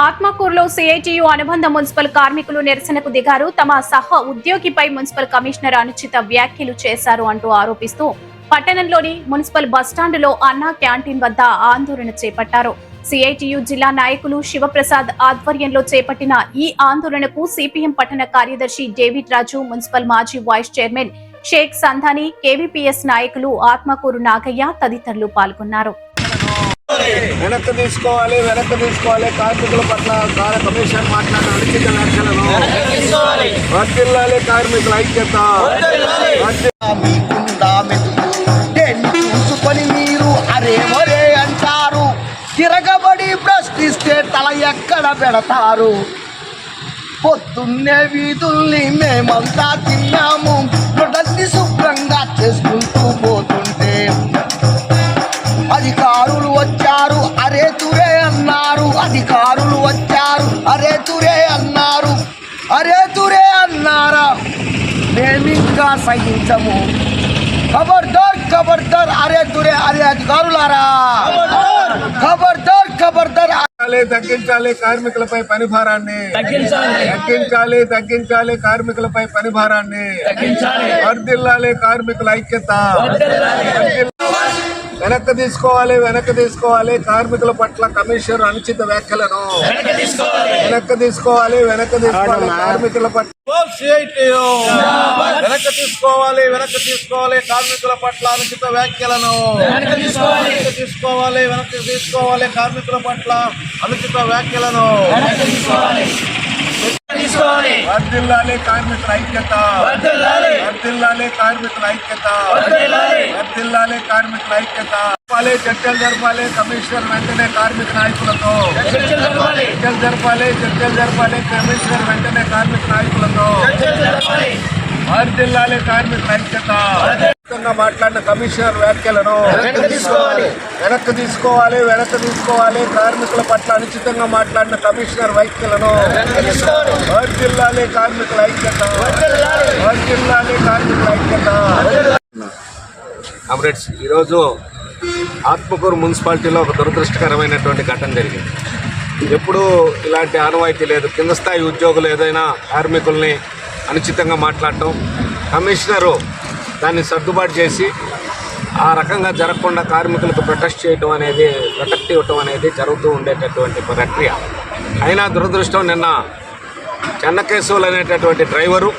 ఆత్మకూరులో సిఐటియు అనుబంధ మున్సిపల్ కార్మికులు నిరసనకు దిగారు. తమ సహ ఉద్యోగిపై మున్సిపల్ కమిషనర్ అనుచిత వ్యాఖ్యలు చేశారు అంటూ ఆరోపిస్తూ పట్టణంలోని మున్సిపల్ బస్టాండులో అన్నా క్యాంటీన్ వద్ద ఆందోళన చేపట్టారు. సిఐటియు జిల్లా నాయకులు శివప్రసాద్ ఆధ్వర్యంలో చేపట్టిన ఈ ఆందోళనకు సిపిఎం పట్టణ కార్యదర్శి డేవిడ్ రాజు, మున్సిపల్ మాజీ vice chairman Sheikh Sandhani, KVPS నాయకులు ఆత్మకూరు నాగయ్య తదితరులు పాల్గొన్నారు. వెనక్కి తీసుకోవాలి కార్మికుల పట్ల కమిషన్ మాట్లాడిన అనుచిత వ్యాఖ్యలను వర్ధిల్లాలి, కార్మికుల ఐక్యత చూసుకొని మీరు అరే మరే అంటారు, తిరగబడి ప్రశ్నిస్తే తల ఎక్కడ పెడతారు. పొద్దున్నే వీధుల్ని మేమంతా తిన్నాము, రొట్టెల్ని శుభ్రంగా చేసుకుంటూ పోతుంటే అధికారులు వచ్చారు అరే తురే అన్నారు, అధికారులు వచ్చారు అరే తురే అన్నారు, అరే తురే అన్నారా మేమింకా సహించము. ఖబర్దార్ ఖబర్దార్ అరే తురే అరే అధికారులారా, ఖబర్దార్ ఖబర్దార్. తగ్గించాలి కార్మికులపై పని భారాన్ని, తగ్గించాలి కార్మికులపై పని భారాన్ని, వర్ధిల్లాలి కార్మికుల ఐక్యత. వెనక్కి తీసుకోవాలి కార్మికుల పట్ల కమిషనర్ అనుచిత వ్యాఖ్యలను వెనక్కి తీసుకోవాలి కార్మికుల పట్ల వెనక్కి తీసుకోవాలి కార్మికుల పట్ల అనుచిత వ్యాఖ్యలను తీసుకోవాలి కార్మికుల పట్ల అనుచిత వ్యాఖ్యలను వర్ధిల్లాలి కార్మికుల ఐక్యత, వర్ధిల్లాలి కార్మికుల ఐక్యత. చర్చలు జరపాలి కమిషనర్ వెంటనే కార్మిక నాయకులతో, చర్చలు జరపాలి కమిషనర్ వెంటనే కార్మిక నాయకులతో. వర్ధిల్లాలి కార్మికుల ఐక్యత. మాట్లాడిన కమిషనర్ వ్యాఖ్యలను వెనక్కి తీసుకోవాలి కార్మికుల పట్ల అనుచితంగా మాట్లాడిన కమిషనర్ వ్యాఖ్యలను వర్ధిల్లాలి కార్మికుల ఐక్యత. కామ్రేడ్స్, ఈరోజు ఆత్మకూరు మున్సిపాలిటీలో ఒక దురదృష్టకరమైనటువంటి ఘటన జరిగింది. ఎప్పుడూ ఇలాంటి ఆనవాయితీ లేదు. కింద స్థాయి ఉద్యోగులు ఏదైనా కార్మికుల్ని అనుచితంగా మాట్లాడటం, కమిషనరు దాన్ని సర్దుబాటు చేసి ఆ రకంగా జరగకుండా కార్మికులకు ప్రొటెక్ట్ ఇవ్వటం అనేది జరుగుతూ ఉండేటటువంటి ప్రక్రియ. అయినా దురదృష్టం, నిన్న చెన్నకేశవులు అనేటటువంటి డ్రైవరు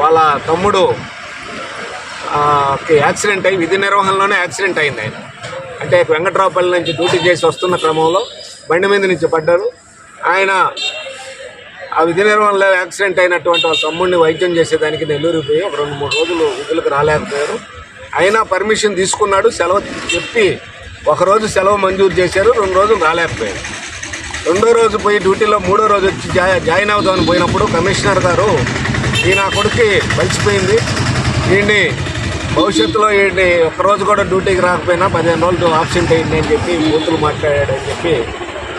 వాళ్ళ తమ్ముడు యాక్సిడెంట్ అయ్యి విధి నిర్వహణలోనే యాక్సిడెంట్ అయింది. ఆయన అంటే వెంకట్రావుపల్లి నుంచి డ్యూటీ చేసి వస్తున్న క్రమంలో బండి మీద నుంచి పడ్డారు. ఆయన ఆ విధి నిర్వహణలో యాక్సిడెంట్ అయినటువంటి వాళ్ళ తమ్ముడిని వైద్యం చేసేదానికి నెల్లూరు పోయి ఒక 2-3 రోజులు విధులకు రాలేకపోయారు. అయినా పర్మిషన్ తీసుకున్నాడు, సెలవు చెప్పి ఒకరోజు సెలవు మంజూరు చేశారు, 2 రోజులు రాలేకపోయారు. 2వ రోజు పోయి డ్యూటీలో 3వ రోజు వచ్చి జాయిన్ అవుదామని పోయినప్పుడు కమిషనర్ గారు ఈ నా కొడుకు బలిసిపోయింది, వీడిని భవిష్యత్తులో వీడిని ఒక్కరోజు కూడా డ్యూటీకి రాకపోయినా 15 రోజులు ఆబ్సెంట్ అయింది అని చెప్పి బూతులు మాట్లాడాడని చెప్పి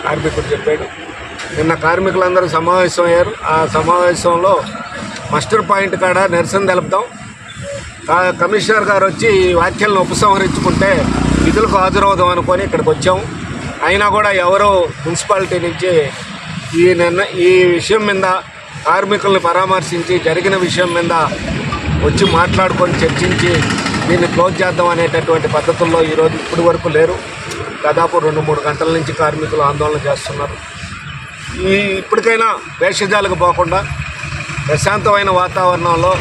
కార్మికుడు చెప్పాడు. నిన్న కార్మికులందరూ సమావేశం అయ్యారు. ఆ సమావేశంలో మస్టర్ పాయింట్ కాడ నిరసన తెలుపుతాం. కమిషనర్ గారు వచ్చి ఈ వ్యాఖ్యలను ఉపసంహరించుకుంటే విధులకు హాజరవుదాం అనుకొని ఇక్కడికి వచ్చాము. అయినా కూడా ఎవరో మున్సిపాలిటీ నుంచి ఈ విషయం మీద కార్మికుల్ని పరామర్శించి జరిగిన విషయం మీద వచ్చి మాట్లాడుకొని చర్చించి దీన్ని క్లోజ్ చేద్దాం అనేటటువంటి పద్ధతుల్లో ఈరోజు ఇప్పటి వరకు లేరు. దాదాపు 2-3 గంటల నుంచి కార్మికులు ఆందోళన చేస్తున్నారు. ఇప్పటికైనా వేషజాలకు పోకుండా ప్రశాంతమైన వాతావరణంలో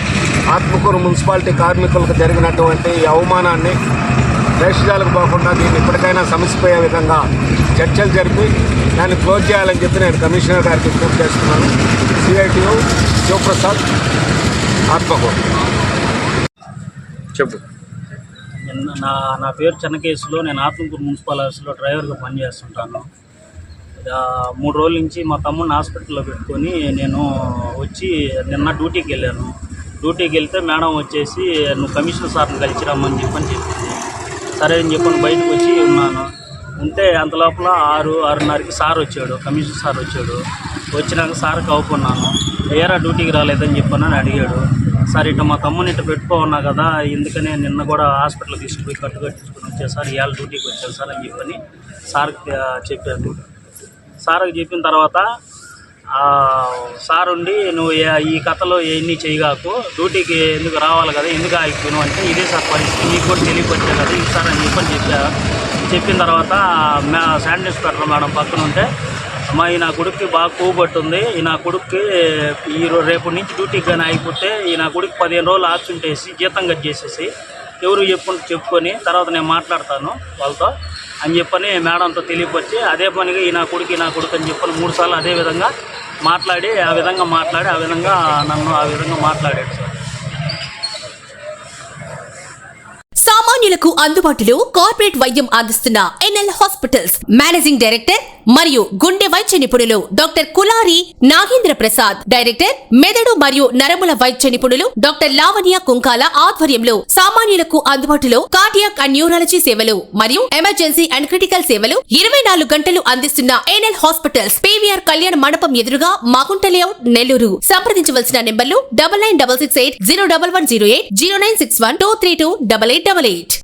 ఆత్మకూరు మున్సిపాలిటీ కార్మికులకు జరిగినటువంటి ఈ అవమానాన్ని వేషజాలకు పోకుండా దీన్ని ఇప్పటికైనా సమసిపోయే విధంగా చర్చలు జరిపి దాన్ని క్లోజ్ చేయాలని చెప్పి నేను కమిషనర్ గారికి విజ్ఞప్తి చేస్తున్నాను. సిఐటియు శివప్రసాద్, ఆత్మకూరు. చెప్పు. నా పేరు చెన్నకేశులో, నేను ఆత్మకూరు మున్సిపల్ ఆఫీస్లో డ్రైవర్గా పనిచేస్తుంటాను. 3 రోజుల నుంచి మా తమ్ముడిని హాస్పిటల్లో పెట్టుకొని నేను వచ్చి నిన్న డ్యూటీకి వెళ్ళాను. డ్యూటీకి వెళ్తే మేడం వచ్చేసి నువ్వు కమిషనర్ సార్ని కలిసి రమ్మని చెప్పింది. సరే అని చెప్పని బయటకు వచ్చి ఉన్నాను. ఉంటే అంత లోపల 6-6:30కి సార్ వచ్చాడు, కమిషనర్ సార్ వచ్చాడు. వచ్చినాక సార్కి అవుకున్నాను, ఏరా డ్యూటీకి రాలేదని చెప్పని అడిగాడు. సార్ ఇట్లా మా తమ్ముని ఇట్లా పెట్టుకోన్నా కదా, ఎందుకనే నిన్న కూడా హాస్పిటల్కి తీసుకుపోయి కట్టించుకొని వచ్చాను సార్, ఇవాళ డ్యూటీకి వచ్చాను సార్ అని చెప్పని సార్కి చెప్పాను. సార్కి చెప్పిన తర్వాత సార్ ఉండి నువ్వు ఈ కథలో ఎన్ని చేయగాకు, డ్యూటీకి ఎందుకు రావాలి కదా, ఎందుకు ఆగిపోయిను అంటే ఇదే సార్ పరిస్థితి, నీకు కూడా తెలియపచ్చే కదా ఇది సార్ అని చెప్పిన తర్వాత శానిటరీ ఇన్స్పెక్టర్ మేడం పక్కన ఉంటే, అమ్మా ఈ నా కొడుక్కి బాగా కోబట్టుంది, ఈ నా కొడుక్కి రేపు నుంచి డ్యూటీకి కానీ అయిపోతే ఈ నా కొడుకు 15 రోజులు ఆబ్సెంట్ వేసి జీతం కట్ చేసేసి ఎవరు చెప్పుకొని తర్వాత నేను మాట్లాడతాను వాళ్ళతో అని చెప్పని మేడంతో తెలియపరిచి అదే పనిగా ఈ నా కొడుకు అని చెప్పని 3 సార్లు అదే విధంగా మాట్లాడి ఆ విధంగా నన్ను ఆ విధంగా మాట్లాడాడు సార్. సామాన్యులకు అందుబాటులో కార్పొరేట్ వైద్యం అందిస్తున్న ఎన్ఎల్ హాస్పిటల్స్ మేనేజింగ్ డైరెక్టర్ మరియు గుండె వైద్య నిపుణులు డాక్టర్ కులారి నాగేంద్ర ప్రసాద్, డైరెక్టర్ మెదడు మరియు నరముల వైద్య నిపుణులు డాక్టర్ లావణ్య కుంకాల ఆధ్వర్యంలో సామాన్యులకు అందుబాటులో కార్డియాక్ అండ్ న్యూరాలజీ సేవలు మరియు ఎమర్జెన్సీ అండ్ క్రిటికల్ సేవలు 24 గంటలు అందిస్తున్న ఎన్ఎల్ హాస్పిటల్స్ పీవీఆర్ కళ్యాణ మండపం ఎదురుగా మాగుంట లేఅవుట్, నెల్లూరు. సంప్రదించవలసిన నెంబర్లు 9966801108, 0961232888.